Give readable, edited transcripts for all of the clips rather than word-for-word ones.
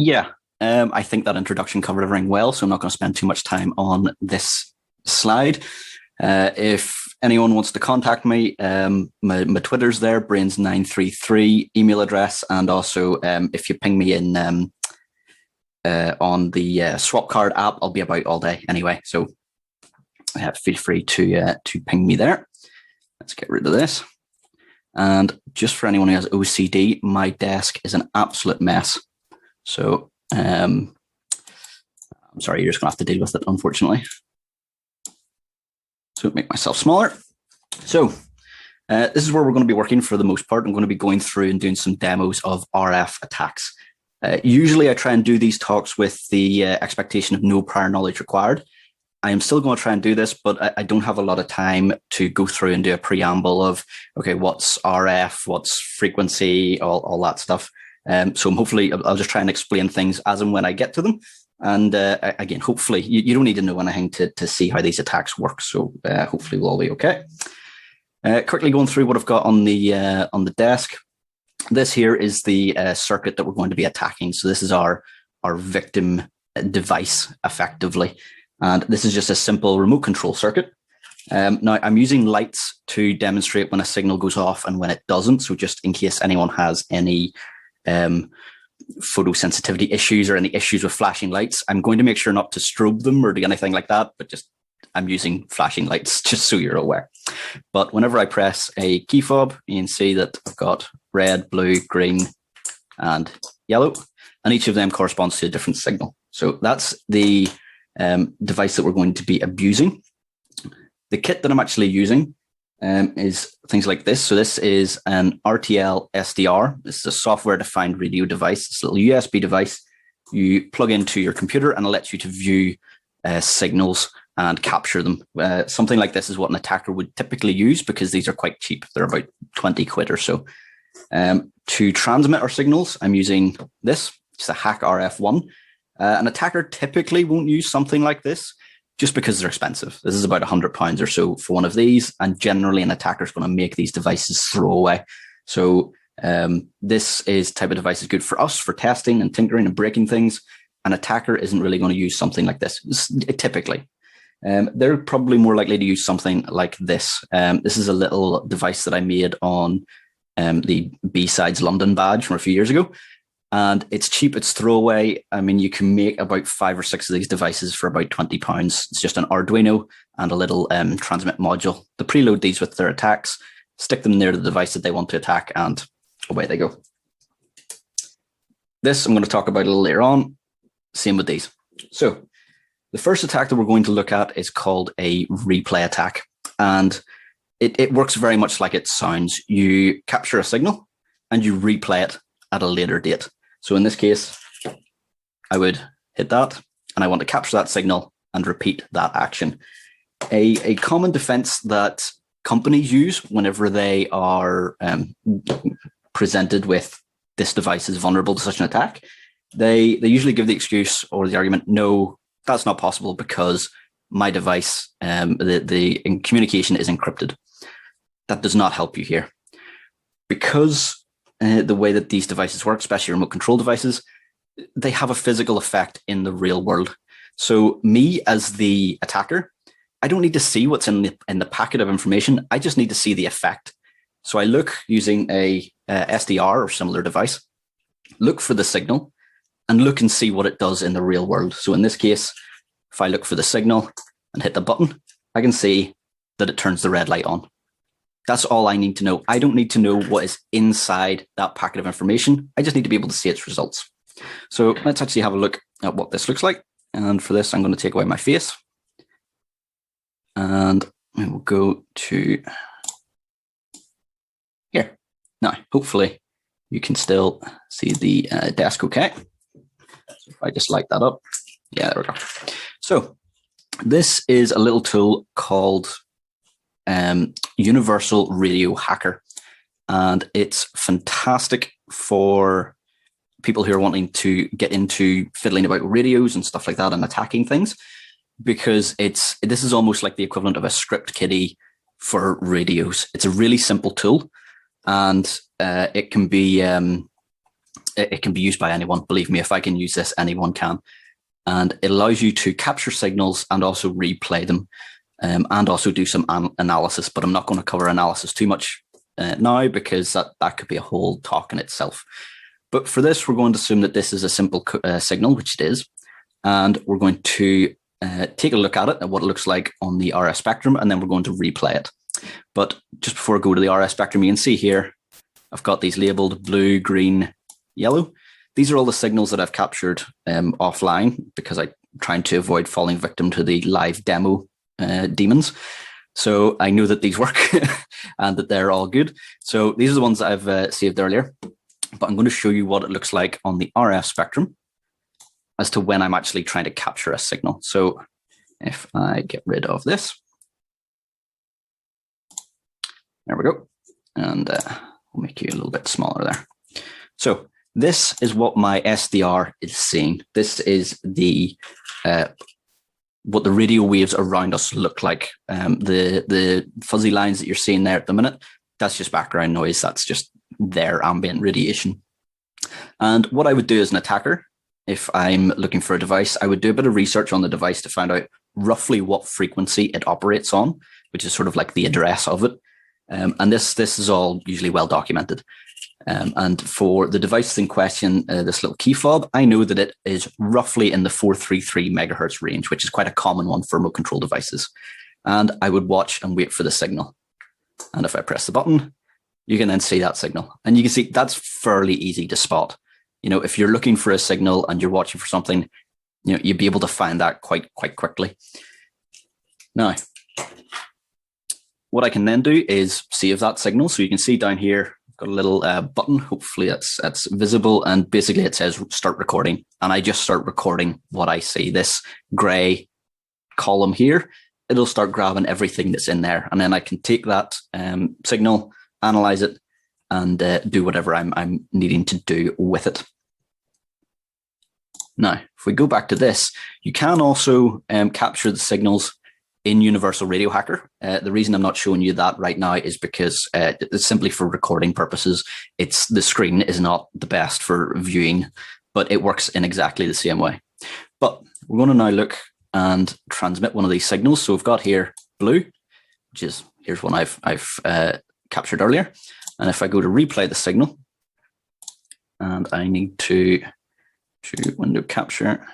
Yeah, I think that introduction covered everything well, so I'm not going to spend too much time on this slide. If anyone wants to contact me, my Twitter's there, brains933 email address, and also if you ping me in on the swap card app, I'll be about all day anyway. So feel free to ping me there. Let's get rid of this. And just for anyone who has OCD, my desk is an absolute mess. So I'm sorry, you're just going to have to deal with it, unfortunately. So make myself smaller. So this is where we're going to be working for the most part. I'm going to be going through and doing some demos of RF attacks. Usually I try and do these talks with the expectation of no prior knowledge required. I am still going to try and do this, but I don't have a lot of time to go through and do a preamble of, okay, what's RF, what's frequency, all that stuff. So hopefully I'll just try and explain things as and when I get to them. And again, hopefully you don't need to know anything to see how these attacks work. So hopefully we'll all be okay. Quickly going through what I've got on the desk. This here is the circuit that we're going to be attacking. So this is our victim device, effectively. And this is just a simple remote control circuit. Now, I'm using lights to demonstrate when a signal goes off and when it doesn't. So just in case anyone has any photosensitivity issues or any issues with flashing lights, I'm going to make sure not to strobe them or do anything like that, but just I'm using flashing lights just so you're aware. But whenever I press a key fob, you can see that I've got red, blue, green, and yellow, and each of them corresponds to a different signal. So that's the device that we're going to be abusing. The kit that I'm actually using is things like this. So this is an RTL SDR. This is a software-defined radio device. It's a little USB device you plug into your computer and it lets you to view signals and capture them. Something like this is what an attacker would typically use because these are quite cheap. They're about 20 quid or so. To transmit our signals, I'm using this. It's a Hack RF1. An attacker typically won't use something like this just because they're expensive. This is about £100 or so for one of these, and generally an attacker is going to make these devices throwaway. So this is type of device is good for us for testing and tinkering and breaking things. An attacker isn't really going to use something like this, typically. They're probably more likely to use something like this. This is a little device that I made on the B-Sides London badge from a few years ago. And it's cheap, it's throwaway. I mean, you can make about 5 or 6 of these devices for about £20. It's just an Arduino and a little transmit module. They preload these with their attacks, stick them near the device that they want to attack, and away they go. This I'm going to talk about a little later on. Same with these. So the first attack that we're going to look at is called a replay attack. And it works very much like it sounds. You capture a signal and you replay it at a later date. So in this case, I would hit that and I want to capture that signal and repeat that action. A common defense that companies use whenever they are presented with this device is vulnerable to such an attack, they usually give the excuse or the argument, no, that's not possible because my device, the communication is encrypted. That does not help you here. Because the way that these devices work, especially remote control devices, they have a physical effect in the real world. So me as the attacker, I don't need to see what's in the packet of information. I just need to see the effect. So I look using a SDR or similar device, look for the signal and look and see what it does in the real world. So in this case, if I look for the signal and hit the button, I can see that it turns the red light on. That's all I need to know. I don't need to know what is inside that packet of information. I just need to be able to see its results. So let's actually have a look at what this looks like. And for this, I'm going to take away my face. And we will go to here. Now, hopefully you can still see the desk okay. So if I just light that up. Yeah, there we go. So this is a little tool called Universal Radio Hacker. And it's fantastic for people who are wanting to get into fiddling about radios and stuff like that and attacking things, because this is almost like the equivalent of a script kiddie for radios. It's a really simple tool, and it can be it can be used by anyone. Believe me, if I can use this, anyone can. And it allows you to capture signals and also replay them, and also do some analysis. But I'm not going to cover analysis too much now, because that could be a whole talk in itself. But for this, we're going to assume that this is a simple signal, which it is. And we're going to take a look at it, at what it looks like on the RF spectrum, and then we're going to replay it. But just before I go to the RF spectrum, you can see here, I've got these labeled blue, green, yellow. These are all the signals that I've captured offline, because I'm trying to avoid falling victim to the live demo demons. So I know that these work and that they're all good. So these are the ones that I've saved earlier. But I'm going to show you what it looks like on the RF spectrum as to when I'm actually trying to capture a signal. So if I get rid of this, there we go. And we'll make you a little bit smaller there. So this is what my SDR is seeing. This is the what the radio waves around us look like. The fuzzy lines that you're seeing there at the minute, that's just background noise. That's just their ambient radiation. And what I would do as an attacker, if I'm looking for a device, I would do a bit of research on the device to find out roughly what frequency it operates on, which is sort of like the address of it. And this is all usually well documented. And for the device in question, this little key fob, I know that it is roughly in the 433 megahertz range, which is quite a common one for remote control devices. And I would watch and wait for the signal. And if I press the button, you can then see that signal. And you can see that's fairly easy to spot. You know, if you're looking for a signal and you're watching for something, you know, you'd be able to find that quite quickly. Now, what I can then do is save that signal. So you can see down here, I've got a little button. Hopefully that's visible. And basically it says start recording. And I just start recording what I see. This gray column here, it'll start grabbing everything that's in there. And then I can take that signal, analyze it, and do whatever I'm needing to do with it. Now, if we go back to this, you can also capture the signals in Universal Radio Hacker. The reason I'm not showing you that right now is because it's simply for recording purposes. The screen is not the best for viewing, but it works in exactly the same way. But we're going to now look and transmit one of these signals. So we've got here blue, which is, here's one I've captured earlier. And if I go to replay the signal, and I need to window capture,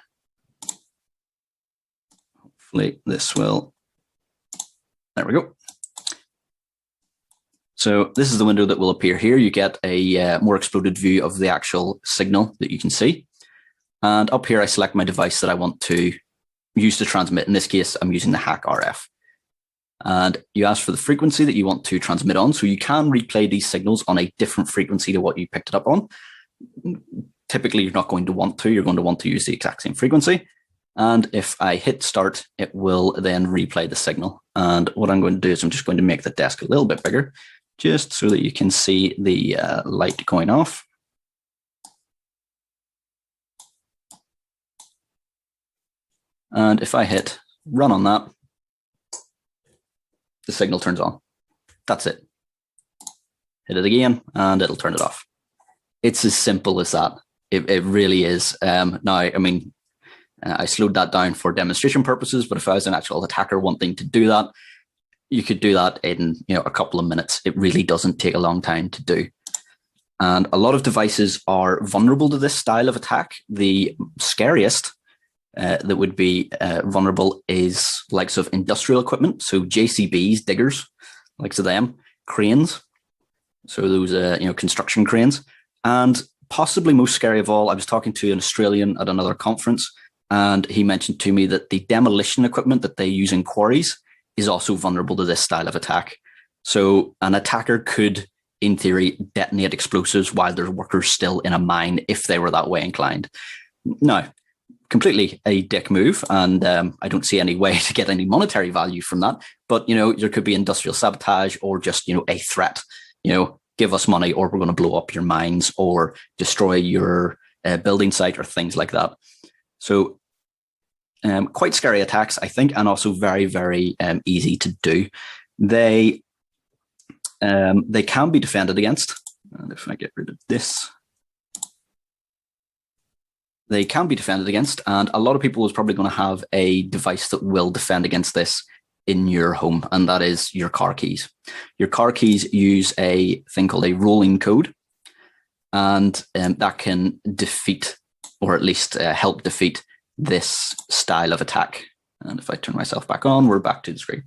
hopefully this will, there we go. So this is the window that will appear here. You get a more exploded view of the actual signal that you can see. And up here, I select my device that I want to use to transmit. In this case, I'm using the Hack RF. And you ask for the frequency that you want to transmit on. So you can replay these signals on a different frequency to what you picked it up on. Typically, you're not going to want to. You're going to want to use the exact same frequency. And if I hit start, it will then replay the signal. And what I'm going to do is I'm just going to make the desk a little bit bigger, just so that you can see the light going off. And if I hit run on that, the signal turns on. That's it. Hit it again, and it'll turn it off. It's as simple as that. It really is. Now, I mean, I slowed that down for demonstration purposes, but if I was an actual attacker wanting to do that, you could do that in a couple of minutes. It really doesn't take a long time to do. And a lot of devices are vulnerable to this style of attack. The scariest that would be vulnerable is likes of industrial equipment. So JCBs, diggers, likes of them, cranes. So those, construction cranes. And possibly most scary of all, I was talking to an Australian at another conference, and he mentioned to me that the demolition equipment that they use in quarries is also vulnerable to this style of attack. So an attacker could, in theory, detonate explosives while there's workers still in a mine if they were that way inclined. Now, completely a dick move, and I don't see any way to get any monetary value from that. But, there could be industrial sabotage or just, a threat, give us money or we're going to blow up your mines or destroy your building site or things like that. So quite scary attacks, I think, and also very, very easy to do. They can be defended against. And if I get rid of this, they can be defended against, and a lot of people is probably going to have a device that will defend against this in your home, and that is your car keys. Your car keys use a thing called a rolling code, and that can defeat, or at least help defeat, this style of attack. And if I turn myself back on, we're back to the screen.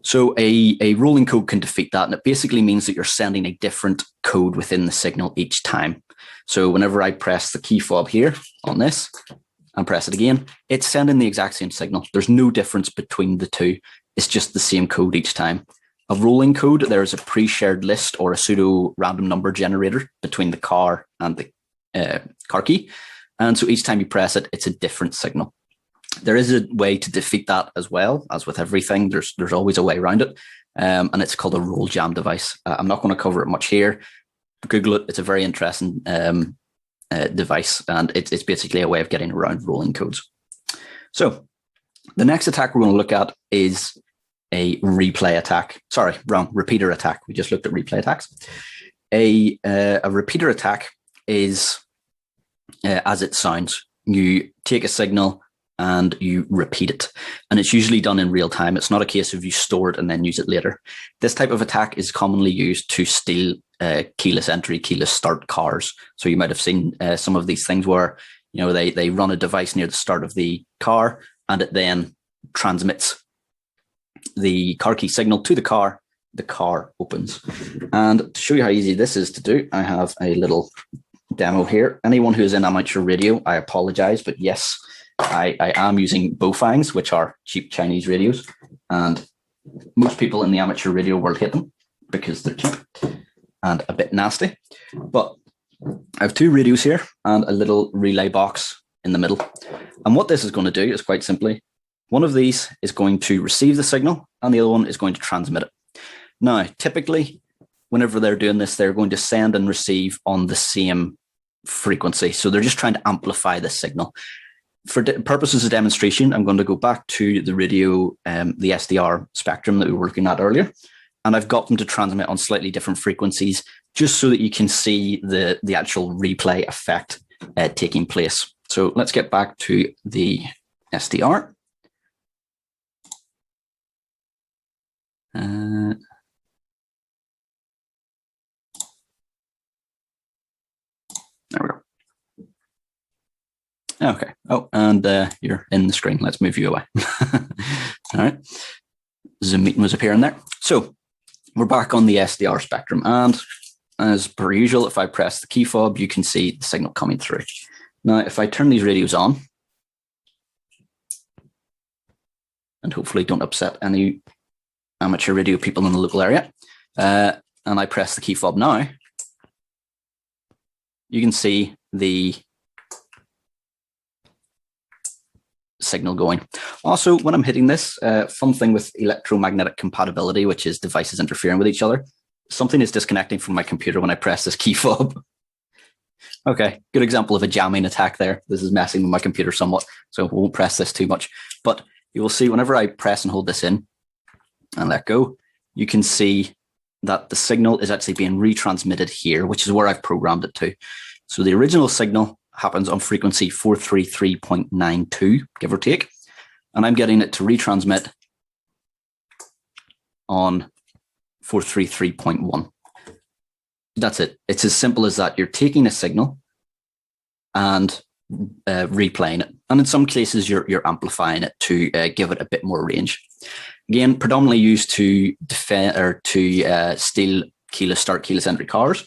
So a rolling code can defeat that, and it basically means that you're sending a different code within the signal each time. So whenever I press the key fob here on this and press it again, it's sending the exact same signal. There's no difference between the two. It's just the same code each time. A rolling code, there is a pre-shared list or a pseudo random number generator between the car and the car key. And so each time you press it, it's a different signal. There is a way to defeat that as well, as with everything. There's always a way around it, and it's called a roll jam device. I'm not going to cover it much here. Google it. It's a very interesting device, and it's basically a way of getting around rolling codes. So the next attack we're going to look at is a replay attack. Sorry, wrong. Repeater attack. We just looked at replay attacks. A repeater attack is, as it sounds, you take a signal and you repeat it. And it's usually done in real time. It's not a case of you store it and then use it later. This type of attack is commonly used to steal keyless entry, keyless start cars. So you might have seen some of these things where, you know, they run a device near the start of the car, and it then transmits the car key signal to the car opens. And to show you how easy this is to do, I have a little demo here. Anyone who is in amateur radio, I apologize, but yes, I am using Baofangs, which are cheap Chinese radios, and most people in the amateur radio world hate them because they're cheap and a bit nasty. But I have two radios here and a little relay box in the middle. And what this is going to do is quite simply, one of these is going to receive the signal and the other one is going to transmit it. Now, typically, whenever they're doing this, they're going to send and receive on the same frequency. So they're just trying to amplify the signal. For purposes of demonstration, I'm going to go back to the radio, the SDR spectrum that we were looking at earlier, and I've got them to transmit on slightly different frequencies, just so that you can see the actual replay effect taking place. So let's get back to the SDR. There we go. Okay. Oh, and you're in the screen. Let's move you away. All right. Zoom meeting was appearing there. So we're back on the SDR spectrum. And as per usual, if I press the key fob, you can see the signal coming through. Now, if I turn these radios on, and hopefully don't upset any amateur radio people in the local area, and I press the key fob now, you can see the signal going. Also, when I'm hitting this, fun thing with electromagnetic compatibility, which is devices interfering with each other, something is disconnecting from my computer when I press this key fob. Okay, good example of a jamming attack there. This is messing with my computer somewhat, so we won't press this too much. But you will see whenever I press and hold this in and let go, you can see that the signal is actually being retransmitted here, which is where I've programmed it to. So the original signal happens on frequency 433.92, give or take. And I'm getting it to retransmit on 433.1. That's it. It's as simple as that. You're taking a signal and replaying it. And in some cases, you're amplifying it to give it a bit more range. Again, predominantly used to defend or to steal keyless start, keyless entry cars.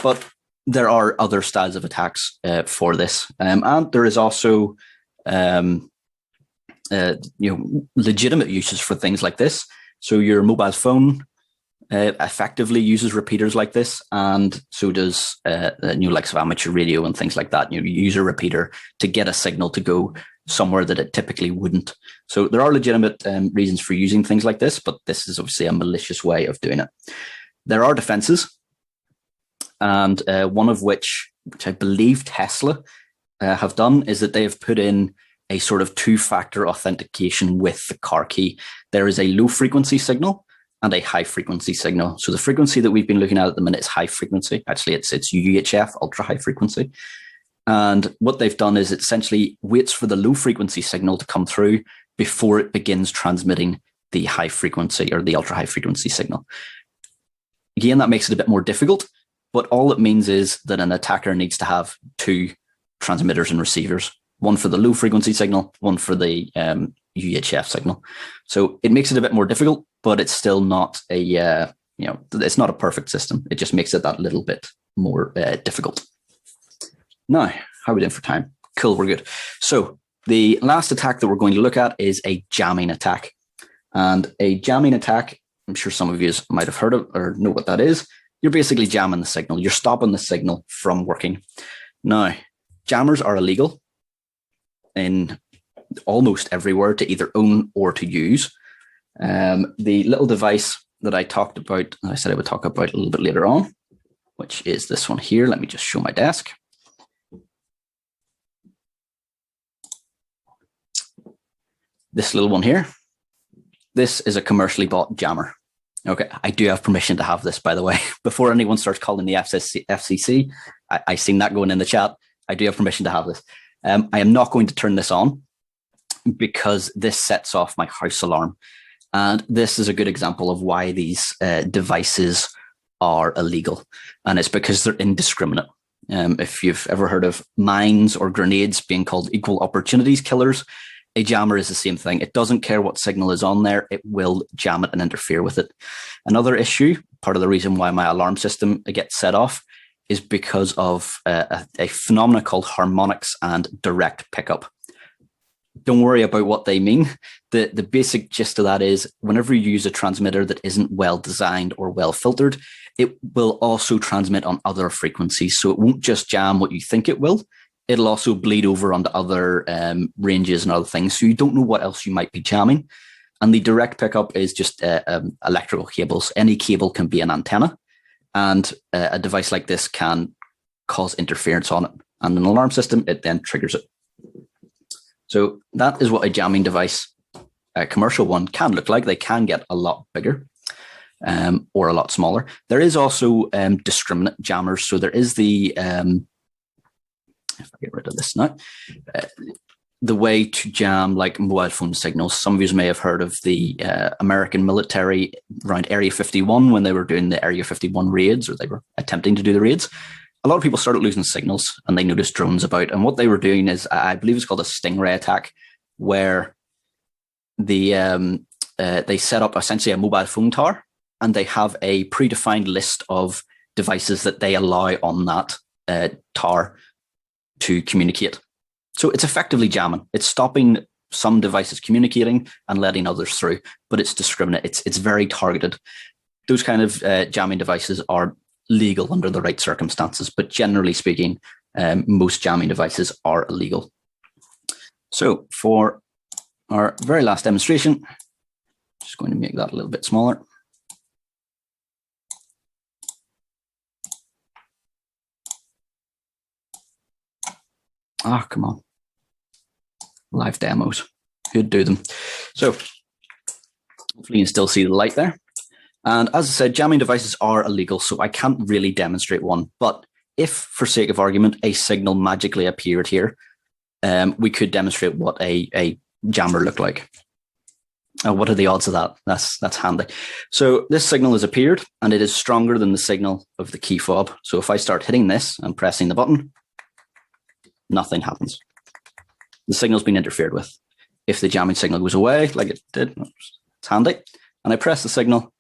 But there are other styles of attacks for this, and there is also, legitimate uses for things like this. So your mobile phone effectively uses repeaters like this, and so does likes of amateur radio and things like that. You use a repeater to get a signal to go somewhere that it typically wouldn't. So there are legitimate reasons for using things like this, but this is obviously a malicious way of doing it. There are defenses. And one of which I believe Tesla have done, is that they have put in a sort of two-factor authentication with the car key. There is a low frequency signal and a high frequency signal. So the frequency that we've been looking at the minute is high frequency. Actually, it's UHF, ultra high frequency. And what they've done is it essentially waits for the low frequency signal to come through before it begins transmitting the high frequency or the ultra high frequency signal. Again, that makes it a bit more difficult, but all it means is that an attacker needs to have two transmitters and receivers, one for the low frequency signal, one for the UHF signal. So it makes it a bit more difficult, but it's still not a, it's not a perfect system. It just makes it that little bit more difficult. Now, how are we doing for time? Cool, we're good. So the last attack that we're going to look at is a jamming attack. And a jamming attack, I'm sure some of you might have heard of or know what that is. You're basically jamming the signal. You're stopping the signal from working. Now, jammers are illegal in almost everywhere to either own or to use. The little device that I talked about, I said I would talk about a little bit later on, which is this one here. Let me just show my desk. This little one here. This is a commercially bought jammer. Okay, I do have permission to have this, by the way. Before anyone starts calling the FCC, I seen that going in the chat. I do have permission to have this. I am not going to turn this on because this sets off my house alarm. And this is a good example of why these devices are illegal. And it's because they're indiscriminate. If you've ever heard of mines or grenades being called equal opportunities killers, a jammer is the same thing. It doesn't care what signal is on there. It will jam it and interfere with it. Another issue, part of the reason why my alarm system gets set off, is because of a phenomena called harmonics and direct pickup. Don't worry about what they mean. The basic gist of that is whenever you use a transmitter that isn't well designed or well filtered, it will also transmit on other frequencies. So it won't just jam what you think it will. It'll also bleed over onto other ranges and other things. So you don't know what else you might be jamming. And the direct pickup is just electrical cables. Any cable can be an antenna. And a device like this can cause interference on it. And an alarm system, it then triggers it. So that is what a jamming device, a commercial one, can look like. They can get a lot bigger or a lot smaller. There is also discriminate jammers. So there is the... if I get rid of this now, the way to jam like mobile phone signals. Some of you may have heard of the American military around Area 51 when they were doing the Area 51 raids, or they were attempting to do the raids. A lot of people started losing signals and they noticed drones about. And what they were doing is, I believe it's called a Stingray Attack, where they set up essentially a mobile phone tower and they have a predefined list of devices that they allow on that tower to communicate. So it's effectively jamming. It's stopping some devices communicating and letting others through, but it's discriminate. It's very targeted. Those kind of jamming devices are legal under the right circumstances, but generally speaking, most jamming devices are illegal. So for our very last demonstration, just going to make that a little bit smaller. Ah, come on. Live demos. Who'd do them? So hopefully you can still see the light there. And as I said, jamming devices are illegal, so I can't really demonstrate one. But if, for sake of argument, a signal magically appeared here, we could demonstrate what a jammer looked like. What are the odds of that? That's handy. So this signal has appeared, and it is stronger than the signal of the key fob. So if I start hitting this and pressing the button, nothing happens. The signal's been interfered with. If the jamming signal goes away, like it did, it's handy, and I press the signal,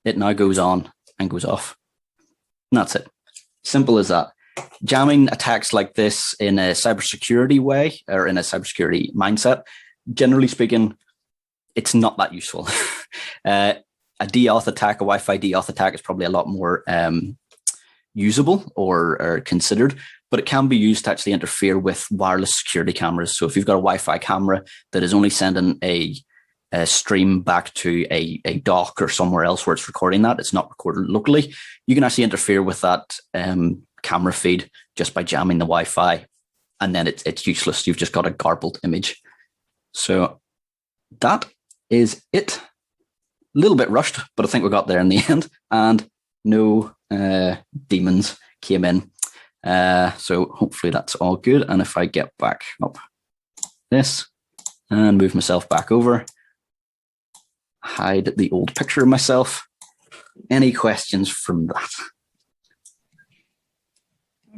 it now goes on and goes off. And that's it. Simple as that. Jamming attacks like this in a cybersecurity way, or in a cybersecurity mindset, generally speaking, it's not that useful. A deauth attack, a Wi-Fi deauth attack is probably a lot more usable or considered, but it can be used to actually interfere with wireless security cameras. So if you've got a Wi-Fi camera that is only sending a stream back to a dock or somewhere else where it's recording that, it's not recorded locally, you can actually interfere with that camera feed just by jamming the Wi-Fi, and then it's useless. You've just got a garbled image. So that is it. A little bit rushed, but I think we got there in the end, and no demons came in So hopefully that's all good. And if I get back up this and move myself back over, hide the old picture of myself. Any questions from that?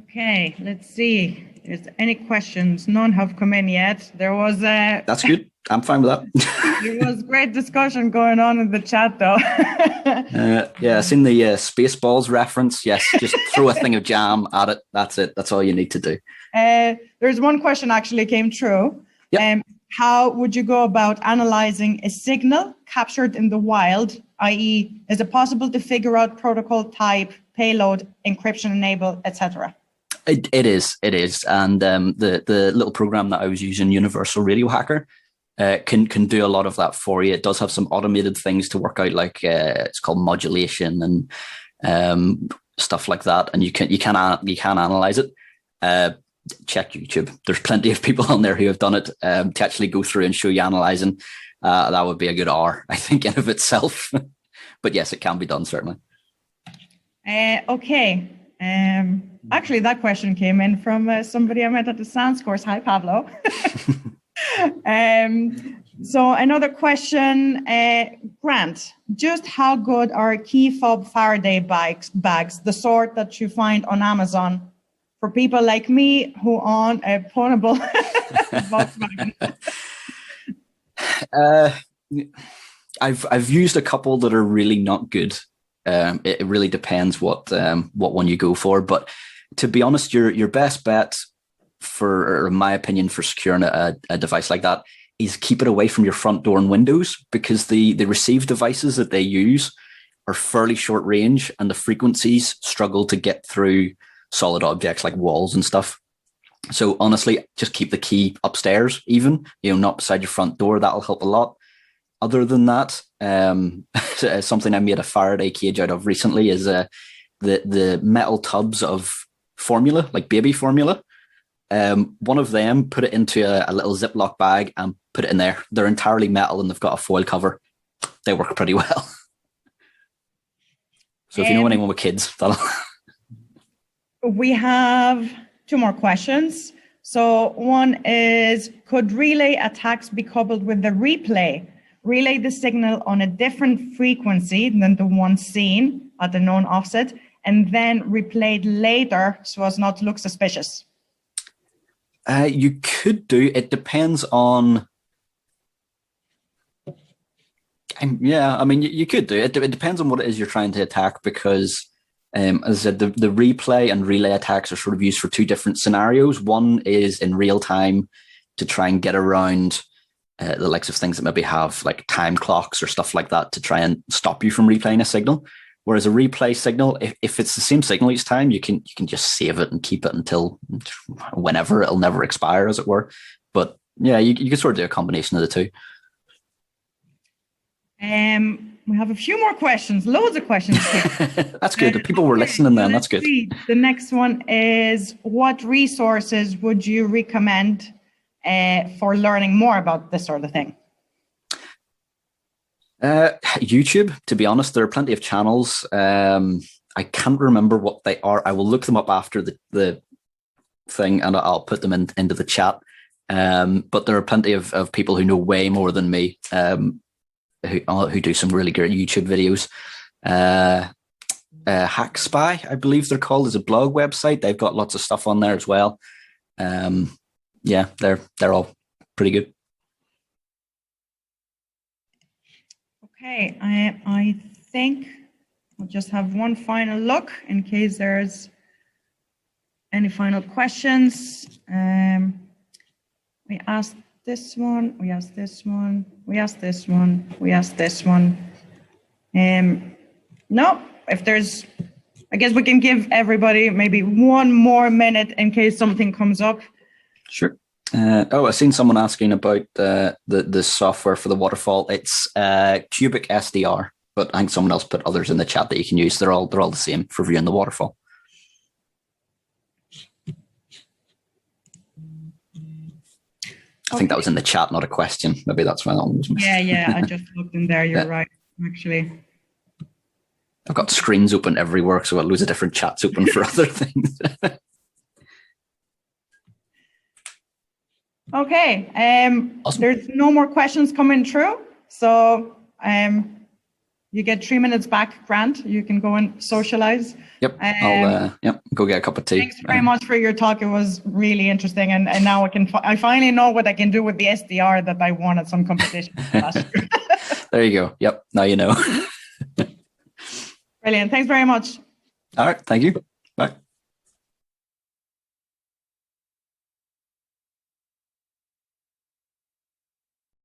Okay, let's see. Is there any questions? None have come in yet. There was a... That's good. I'm fine with that. There was great discussion going on in the chat, though. Yeah, I've seen the Spaceballs reference. Yes, just throw a thing of jam at it. That's it. That's all you need to do. There's one question actually came through. Yep. How would you go about analyzing a signal captured in the wild, i.e., is it possible to figure out protocol type, payload, encryption enable, etc.? It is. And the little program that I was using, Universal Radio Hacker, can do a lot of that for you. It does have some automated things to work out, like it's called modulation and stuff like that. And you can analyze it. Check YouTube. There's plenty of people on there who have done it to actually go through and show you analyzing. That would be a good hour, I think, in of itself. But yes, it can be done, certainly. Okay. Actually, that question came in from somebody I met at the SANS course. Hi, Pablo. So another question, Grant, just how good are key fob Faraday bags, the sort that you find on Amazon for people like me who own a pwnable Volkswagen? I've used a couple that are really not good. It really depends what one you go for. But to be honest, your best bet for, in my opinion, for securing a device like that is keep it away from your front door and windows, because the receive devices that they use are fairly short range and the frequencies struggle to get through solid objects like walls and stuff. So honestly, just keep the key upstairs, even, not beside your front door. That'll help a lot. Other than that, something I made a Faraday cage out of recently is the metal tubs of formula, like baby formula. One of them, put it into a little Ziploc bag and put it in there. They're entirely metal and they've got a foil cover. They work pretty well. So if you know anyone with kids, that'll... We have two more questions. So one is, could relay attacks be coupled with the replay? Relay the signal on a different frequency than the one seen at the known offset, and then replayed later so as not to look suspicious. You could do. It depends on. Yeah, I mean, you could do it. It depends on what it is you're trying to attack, because, as I said, the replay and relay attacks are sort of used for two different scenarios. One is in real time to try and get around the likes of things that maybe have like time clocks or stuff like that to try and stop you from replaying a signal. Whereas a replay signal, if it's the same signal each time, you can just save it and keep it until whenever. It'll never expire, as it were. But yeah, you can sort of do a combination of the two. We have a few more questions, loads of questions. That's good. People were listening then. That's good. The next one is, what resources would you recommend for learning more about this sort of thing? YouTube, to be honest. There are plenty of channels. I can't remember what they are. I will look them up after the thing and I'll put them into the chat. But there are plenty of people who know way more than me, who do some really great YouTube videos. Hack Spy, I believe they're called, is a blog website. They've got lots of stuff on there as well. Yeah, they're all pretty good. Okay, I think we'll just have one final look in case there's any final questions. We asked this one, we asked this one, we asked this one, we asked this one. No, if there's, I guess we can give everybody maybe one more minute in case something comes up. Sure. I've seen someone asking about the software for the waterfall. It's Cubic SDR, but I think someone else put others in the chat that you can use. They're all the same for viewing the waterfall. I think that was in the chat, not a question. Maybe that's why that one was missed. Yeah, I just looked in there. You're right, actually. I've got screens open everywhere, so I'll lose a different chats open for other things. Okay. Awesome. There's no more questions coming through. So you get 3 minutes back, Grant. You can go and socialize. Yep. I'll go get a cup of tea. Thanks very much for your talk. It was really interesting. And now I finally know what I can do with the SDR that I won at some competition last year. There you go. Yep. Now you know. Brilliant. Thanks very much. All right. Thank you. Bye.